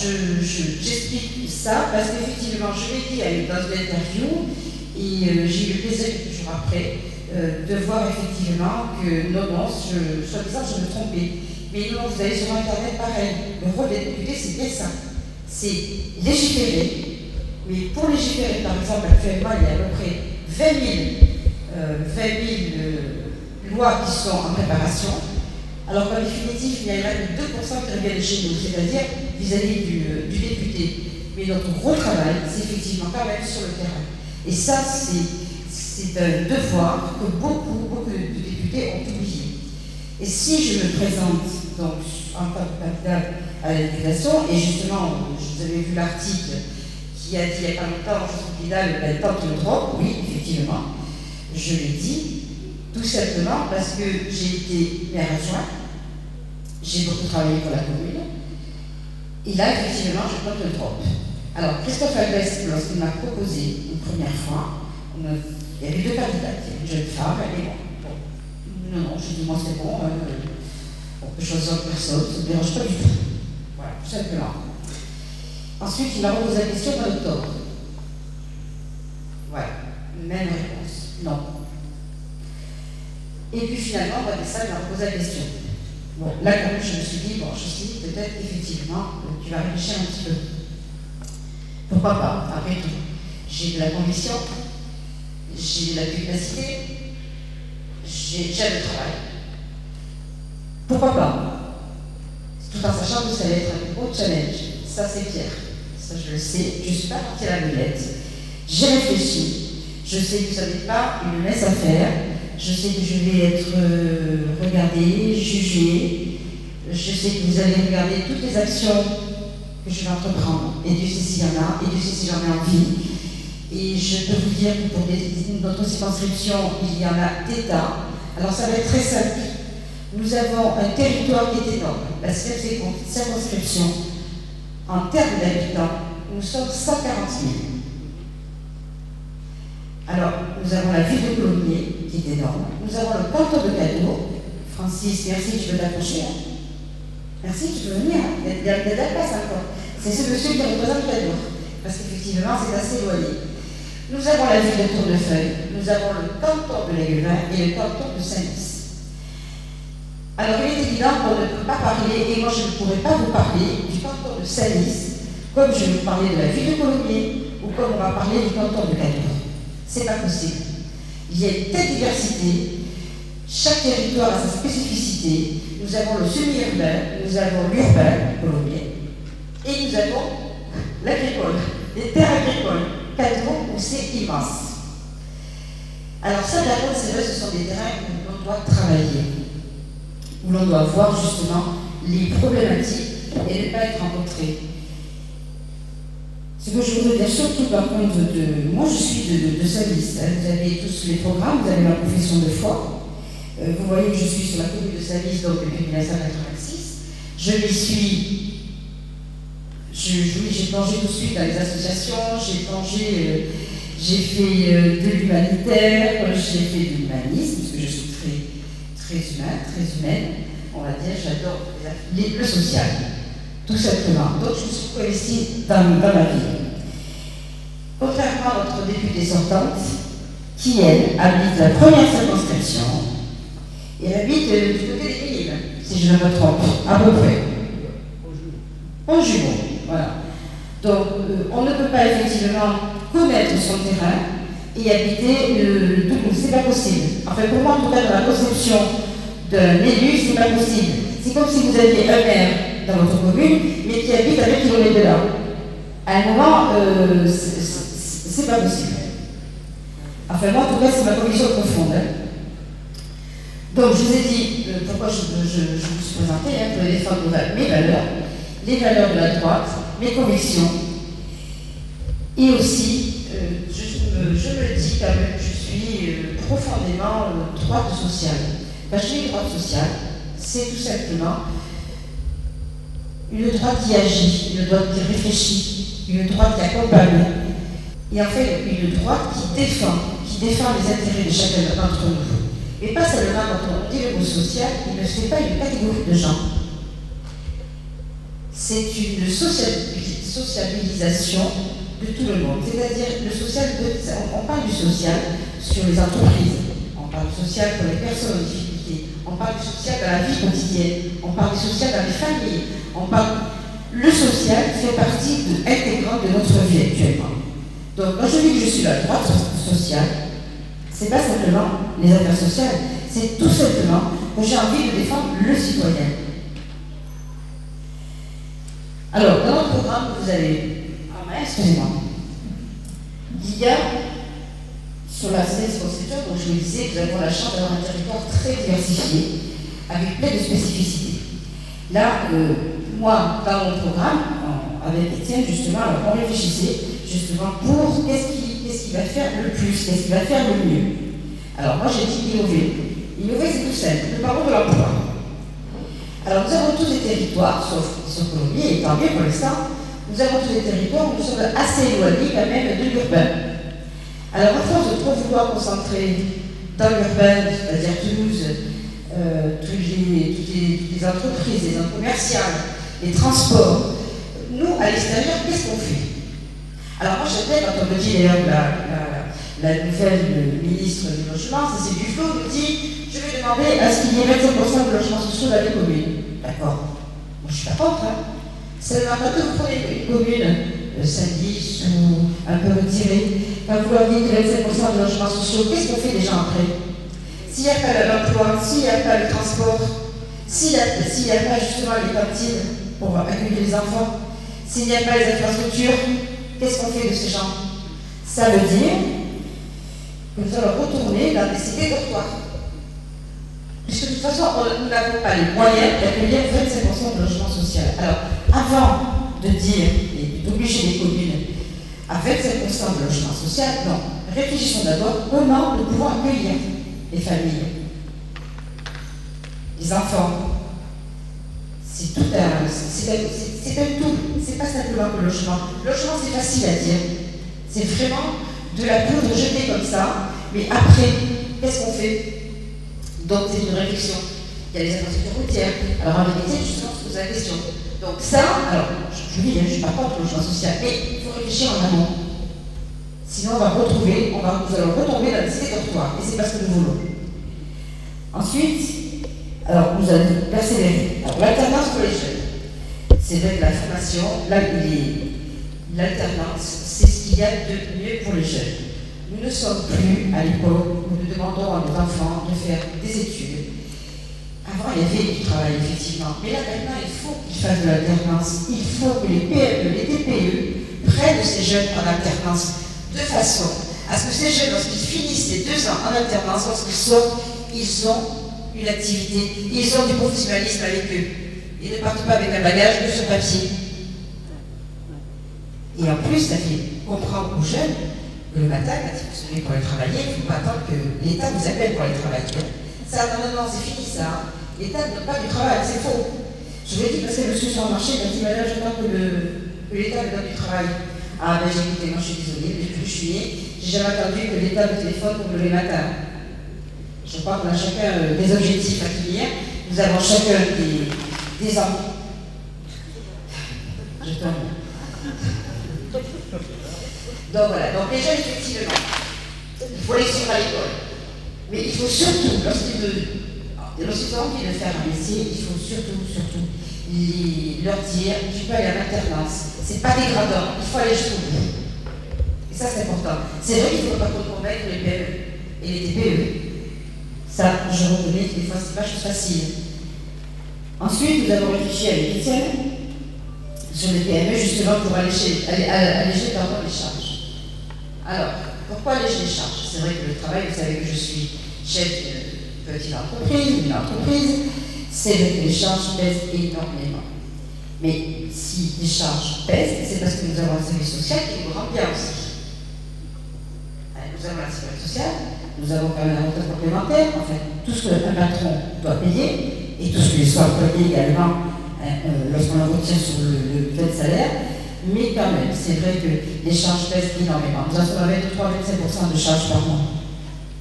j'explique ça parce qu'effectivement, je l'ai dit dans une interview et j'ai eu le plaisir quelques jours après de voir effectivement que non, soi-disant, je me trompais. Mais non, vous allez sur Internet, pareil. Le rôle des députés, c'est bien ça. C'est légiférer. Mais pour légiférer, par exemple, actuellement, il y a à peu près 20 000 lois qui sont en préparation. Alors qu'en définitive, il n'y a que 2% qui reviennent chez nous, c'est-à-dire vis-à-vis du député. Mais notre gros travail, c'est effectivement quand même sur le terrain. Et ça, c'est un devoir que beaucoup de députés ont oublié. Et si je me présente donc, en tant que candidat à la députation, et justement, vous avez vu l'article qui a dit il n'y a pas longtemps, je suis candidat, elle tente le droit, oui, effectivement, je l'ai dit, tout simplement parce que j'ai été maire adjoint, j'ai beaucoup travaillé pour la commune, et là, effectivement, je tente le droit. Alors, Christophe Albès, lorsqu'il m'a proposé une première fois, il y avait deux candidats, une jeune femme et moi. Non, je dis moi c'est bon, on peut choisir autre personne, ça ne me dérange pas du tout. Voilà, tout simplement. Ensuite, il m'a reposé la question en octobre. Ouais, même réponse, non. Et puis finalement, au mois de décembre, il m'a reposé la question. Bon, là quand même, je me suis dit, bon, je suis dit, peut-être effectivement, tu vas réfléchir un petit peu. Pourquoi pas, après tout. J'ai de la conviction, j'ai de la pugnacité, j'aime le travail. Pourquoi pas? Tout en sachant que ça va être un gros challenge. Ça, c'est clair. Ça, je le sais. Je ne suis pas partie à la mulette. J'ai réfléchi. Je sais que ça n'est pas une mince affaire. Je sais que je vais être regardée, jugée. Je sais que vous allez regarder toutes les actions que je vais entreprendre. Et Dieu sait s'il y en a, et Dieu sait si j'en ai envie. Et je peux vous dire que pour notre circonscription, il y en a des tas. Alors ça va être très simple. Nous avons un territoire qui est énorme. La circonscription, en termes d'habitants, nous sommes 140 000. Alors, nous avons la ville de Colomiers, qui est énorme. Nous avons le canton de Cadeau. Francis, merci, tu veux t'approcher. Hein. Merci, tu peux venir. Hein. Il y a de la place encore. C'est ce monsieur qui représente Cadeau. Parce qu'effectivement, c'est assez éloigné. Nous avons la ville de Tournefeuille, nous avons le canton de l'Aiguevin et le canton de Saint-Lys. Alors il est évident qu'on ne peut pas parler, et moi je ne pourrais pas vous parler du canton de Saint-Lys, comme je vais vous parler de la ville de Colomiers, ou comme on va parler du canton de Cadeau. C'est pas possible. Il y a une telle diversité, chaque territoire a sa spécificité. Nous avons le semi-urbain, nous avons l'urbain, Colomiers, et nous avons l'agricole, les terres agricoles. Cadeau où c'est immense. Alors ça, d'abord, c'est vrai, ce sont des terrains où l'on doit travailler, où l'on doit voir justement les problématiques et ne pas être rencontré. Ce que je voudrais dire surtout par contre moi je suis de Saint-Lys. Vous avez tous les programmes, vous avez ma profession de foi. Vous voyez que je suis sur la commune de Saint-Lys donc depuis 1986. Je m'y suis. J'ai plongé tout de suite dans les associations, j'ai fait de l'humanitaire, j'ai fait de l'humanisme, parce que je suis très humain, très humaine, on va dire, j'adore le social, tout simplement. Donc je me suis investie dans ma vie. Contrairement à notre députée sortante, qui elle habite la première circonscription, et elle habite du côté des Minimes, si je ne me trompe, à peu près. En jumeau. Voilà. Donc, on ne peut pas effectivement connaître son terrain et habiter le tout. C'est pas possible. Enfin, pour moi, en tout cas, dans la conception d'un élu, c'est pas possible. C'est comme si vous aviez un maire dans votre commune, mais qui habite à 20 km de là. À un moment, c'est pas possible. Enfin, moi, en tout cas, c'est ma conviction profonde. Hein. Donc, je vous ai dit pourquoi je me suis présentée, pour défendre mes valeurs. Les valeurs de la droite, mes convictions, et aussi, je me dis quand même que je suis profondément droite sociale. Quand je dis droite sociale, c'est tout simplement une droite qui agit, une droite qui réfléchit, une droite qui accompagne, et en fait une droite qui défend les intérêts de chacun d'entre nous. Et pas seulement quand on dit le mot social, il ne fait pas une catégorie de gens. c'est une sociabilisation de tout le monde. C'est-à-dire, le social, on parle du social sur les entreprises, on parle du social pour les personnes en difficulté, on parle du social dans la vie quotidienne, on parle du social dans les familles, on parle... Le social fait partie intégrante de notre vie actuellement. Donc, quand je dis que je suis la droite sociale, c'est pas simplement les affaires sociales, c'est tout simplement que j'ai envie de défendre le citoyen. Alors, dans notre programme, vous avez... Ah, mais excusez-moi. Il y a, sur la circonscription, donc je vous disais, nous avons la chance d'avoir un territoire très diversifié, avec plein de spécificités. Là, moi, dans mon programme, avec Étienne, justement, on réfléchissait justement pour qu'est-ce qui va faire le plus, qu'est-ce qui va faire le mieux. Alors, moi, j'ai dit innover. Innover, c'est tout simple. Nous parlons de l'emploi. Alors, nous avons tous des territoires, sauf Colombie, et tant mieux pour l'instant, nous avons tous des territoires où nous sommes assez éloignés quand même de l'urbain. Alors, à force de trop vouloir concentrer dans l'urbain, c'est-à-dire Toulouse, toutes les entreprises, les zones commerciales, les transports, nous, à l'extérieur, qu'est-ce qu'on fait? Alors, moi, j'aime bien quand on me dit, d'ailleurs, la nouvelle ministre du logement, Cécile Duflot, nous dit je vais demander à ce qu'il y ait 25% de logements sociaux dans les communes. D'accord. Moi, je suis pas contre. Hein. Seulement, quand vous prenez une commune, Saint-Denis ou un peu retirée, quand vous leur dites 25% de logements sociaux, qu'est-ce qu'on fait déjà après? S'il n'y a pas l'emploi, s'il n'y a pas le transport, s'il n'y a pas justement les cantines pour accueillir les enfants, s'il n'y a pas les infrastructures, qu'est-ce qu'on fait de ces gens? Ça veut dire que nous allons retourner dans des cités dortoirs. Puisque de toute façon, nous n'avons pas les moyens d'accueillir 25% de logement social. Alors, avant de dire et d'obliger les communes à 25% de logement social, non. Réfléchissons d'abord comment nous pouvons accueillir les familles, les enfants. C'est tout un... C'est un tout. C'est pas simplement le logement. Le logement, c'est facile à dire. C'est vraiment de la poudre jetée comme ça. Mais après, qu'est-ce qu'on fait? Donc, c'est une réflexion. Il y a les infrastructures routières. Alors, en vérité, justement, on se pose la question. Donc, ça, alors, je vous dis, je ne suis pas contre le logement social, mais il faut réfléchir en amont. Sinon, nous allons retomber dans les cités dortoirs. Et c'est pas ce que nous voulons. Ensuite, alors, nous allons persévérer. Alors, l'alternance pour les jeunes. C'est vrai que la formation, l'alternance, c'est ce qu'il y a de mieux pour les jeunes. Nous ne sommes plus à l'époque où nous demandons à nos enfants de faire des études. Avant, il y avait du travail, effectivement. Mais là, maintenant, il faut qu'ils fassent de l'alternance. Il faut que les PME, les TPE prennent ces jeunes en alternance de façon à ce que ces jeunes, lorsqu'ils finissent les 2 ans en alternance, lorsqu'ils sortent, ils ont une activité, ils ont du professionnalisme avec eux. Ils ne partent pas avec un bagage de ce papier. Et en plus, ça fait comprendre aux jeunes que le matin, quand vous serez pour aller travailler, il ne faut pas attendre que l'État vous appelle pour aller travailler. Ça, non, c'est fini ça. L'État ne donne pas du travail, c'est faux. Je vous l'ai dit parce que monsieur sur le marché, il m'a dit, madame, j'attends que l'État me donne du travail. Ah ben j'ai écouté, moi je suis désolée, depuis que je suis née, j'ai jamais attendu que l'État me téléphone pour me lever le matin. Je crois qu'on a chacun des objectifs à finir. Nous avons chacun des enfants. Je tombe. Donc voilà, donc les jeunes, effectivement, il faut les suivre à l'école. Mais il faut surtout, lorsqu'ils ont envie de faire un métier, il faut surtout leur dire, tu peux aller à l'alternance. C'est pas dégradant, il faut aller jusqu'au bout. Et ça, c'est important. C'est vrai qu'il ne faut pas trop convaincre les PME et les TPE. Ça, je reconnais que des fois, c'est pas chose facile. Ensuite, nous avons réfléchi avec Étienne sur les PME, justement, pour alléger les charges. Alors, pourquoi alléger les charges? C'est vrai que le travail, vous savez que je suis chef d'une petite entreprise, c'est vrai que les charges pèsent énormément. Mais si les charges pèsent, c'est parce que nous avons un service social qui nous rend bien aussi. Nous avons la sécurité sociale, nous avons quand même un montant complémentaire, en fait, tout ce qu'un patron doit payer, et tout ce que les employés également, lorsqu'on en retient sur le fait de salaire. Mais quand même, c'est vrai que les charges pèsent énormément. Nous avons 23-25% de charges par mois.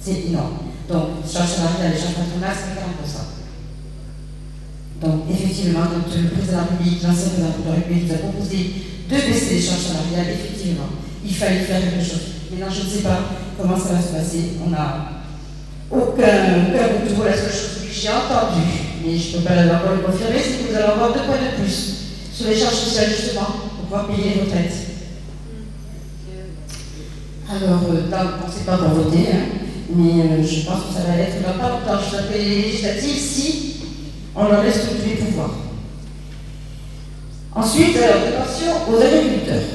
C'est énorme. Donc, charges salariales et charges patronales, c'est 40%. Donc, effectivement, le président de la République, l'ancien président de la République, nous a proposé de baisser les charges salariales. Effectivement, il fallait faire quelque chose. Maintenant, je ne sais pas comment ça va se passer. On n'a aucun retour. La seule chose que j'ai entendue, mais je ne peux pas encore le confirmer, c'est que vous allez avoir 2 points de plus sur les charges sociales, justement, pour pouvoir payer les retraites. Alors, là, on ne sait pas pour voter, hein, mais je pense que ça va être dans pas longtemps. Je l'appelle les législatives si on leur laisse tous les pouvoirs. Ensuite, alors, attention aux agriculteurs.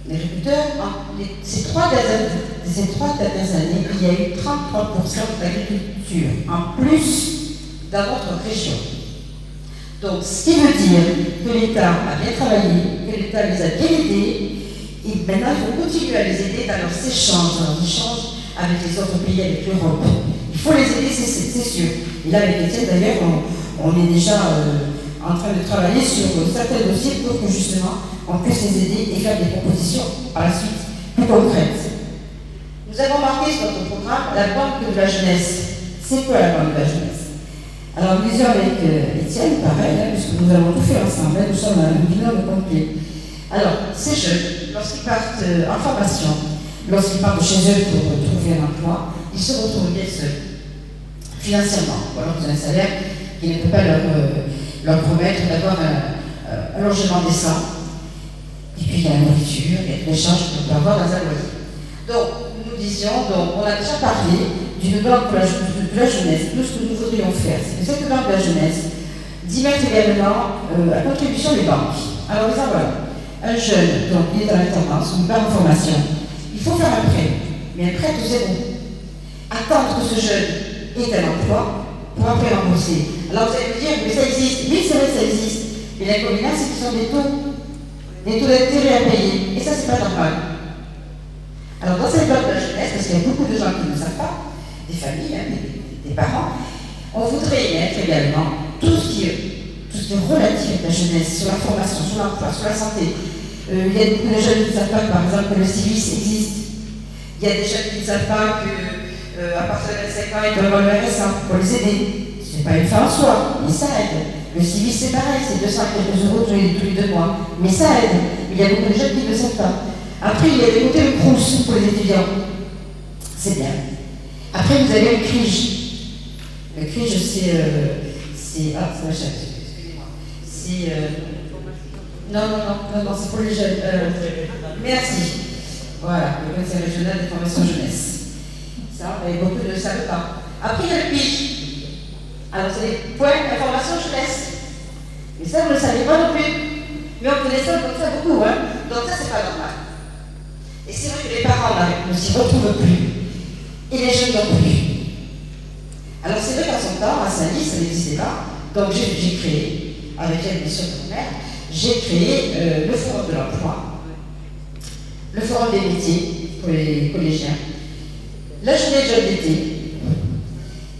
Les agriculteurs, ces 3 dernières années, il y a eu 33% d'agriculture en plus dans notre région. Donc, ce qui veut dire que l'État a bien travaillé, que l'État les a bien aidés, et maintenant il faut continuer à les aider dans leurs échanges avec les autres pays, avec l'Europe. Il faut les aider, c'est sûr. Et là, avec Étienne, d'ailleurs, on est déjà en train de travailler sur certains dossiers pour que justement on puisse les aider et faire des propositions par la suite plus concrètes. Nous avons marqué sur notre programme la banque de la jeunesse. C'est quoi la banque de la jeunesse? Alors nous disions avec Étienne, pareil, hein, puisque nous avons tout fait ensemble, nous sommes un binôme complet. Alors, ces jeunes, lorsqu'ils partent en formation, lorsqu'ils partent de chez eux pour trouver un emploi, ils se retrouvent bien seuls, financièrement, ou alors ils ont un salaire qui ne peut pas leur promettre d'avoir un logement décent. Et puis il y a la nourriture, il y a toutes les charges qu'on peut avoir dans un loyer. Donc, nous disions, on a déjà parlé d'une banque de la jeunesse. Nous, ce que nous voudrions faire, c'est que cette banque de la jeunesse d'y mettre également à contribution les banques. Alors, disons, voilà, un jeune, donc il est dans l'alternance, il part en formation. Il faut faire un prêt, mais un prêt de zéro. Attendre que ce jeune ait un emploi pour après rembourser. Alors vous allez me dire, mais ça existe. Oui, c'est vrai que ça existe. Mais l'inconvénient, c'est qu'ils ont des taux d'intérêt à payer. Et ça, c'est pas normal. Alors dans cette banque de la jeunesse, parce qu'il y a beaucoup de gens qui ne le savent pas, des familles, hein, des parents, on voudrait y mettre également tout ce qui est relatif à la jeunesse, sur la formation, sur l'emploi, sur la santé. Il y a beaucoup de jeunes qui ne savent pas, par exemple, que le civisme existe. Il y a des jeunes qui ne savent pas qu'à partir de 25 ans, ils peuvent avoir le RSA pour les aider. Ce n'est pas une fin en soi, mais ça aide. Le civisme, c'est pareil, c'est 200 quelques euros tous les 2 mois. Mais ça aide. Il y a beaucoup de jeunes qui ne le savent pas. Après, il y a le côté le Crous pour les étudiants. C'est bien. Après, vous avez le CRIJ. Le CRIJ, c'est. Ah, c'est ma chef, excusez-moi. C'est. Non, c'est pour les jeunes. Merci. Voilà, le conseil régional des formations jeunesse. Ça, beaucoup ne le savent pas. Après, il y a le PIJ. Alors, c'est des points d'information jeunesse. Mais ça, vous ne le savez pas non plus. Mais on connaît ça comme ça beaucoup, hein. Donc, ça, c'est pas normal. Et c'est vrai que les parents ne s'y retrouvent plus. Et les jeunes non plus. Alors, c'est vrai qu'en son temps, à Saint-Lys, ça n'existait pas. Donc, j'ai créé, avec l'aide bien sûr de mon maire, j'ai créé le forum de l'emploi, le forum des métiers pour les collégiens, la journée de jeunes d'été.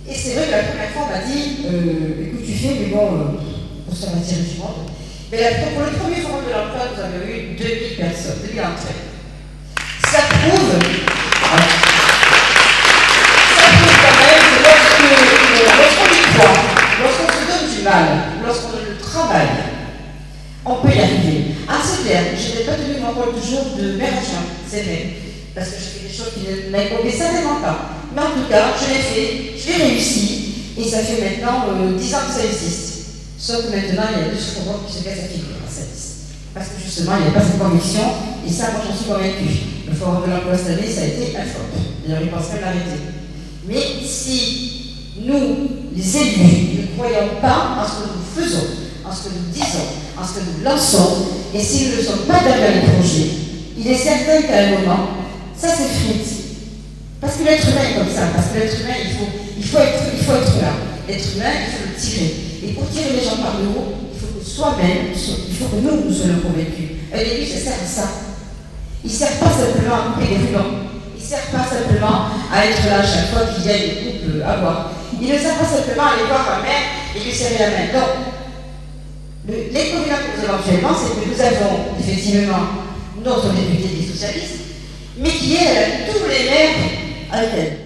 Et c'est vrai que la première fois, on m'a dit écoute, tu fais, mais bon, ça va tirer du monde. Mais pour le premier forum de l'emploi, nous avons eu 2000 personnes, 2000 entrées. Ça prouve quand même que lorsqu'on y croit, lorsqu'on se donne du mal, lorsqu'on le travaille, on peut y arriver. En ce terme, je n'ai pas tenu mon rôle toujours de mère adjointe, c'est vrai, parce que je fais des choses qui ne m'incombent certainement pas. Mais en tout cas, je l'ai fait, je l'ai réussi, et ça fait maintenant 10 ans que ça existe. Sauf que maintenant, il y a 2 forums qui se cassent la figure à cette liste. Parce que justement, il n'y a pas cette conviction, et ça, moi, j'en suis convaincue. Le forum de l'emploi cette année, ça a été un flop. D'ailleurs, ils pensent même l'arrêter. Mais si nous, les élus, ne croyons pas en ce que nous faisons, en ce que nous disons, en ce que nous lançons, et si nous ne sommes pas derrière les projets, il est certain qu'à un moment, ça s'effrite. Parce que l'être humain est comme ça, parce que l'être humain, il faut être là. L'être humain, il faut le tirer. Et pour tirer les gens par le haut, il faut que soi-même, il faut que nous soyons convaincus. Un élu, ça sert à ça. Il ne sert pas simplement à couper des rubans. Il ne sert pas simplement à être là à chaque fois qu'il y a une coupe à boire. Il ne sert pas simplement à aller voir un maire et lui serrer la main. Donc, l'inconvénient que nous avons actuellement, c'est que nous avons effectivement notre député des socialistes, mais qui est tous les maires avec elle.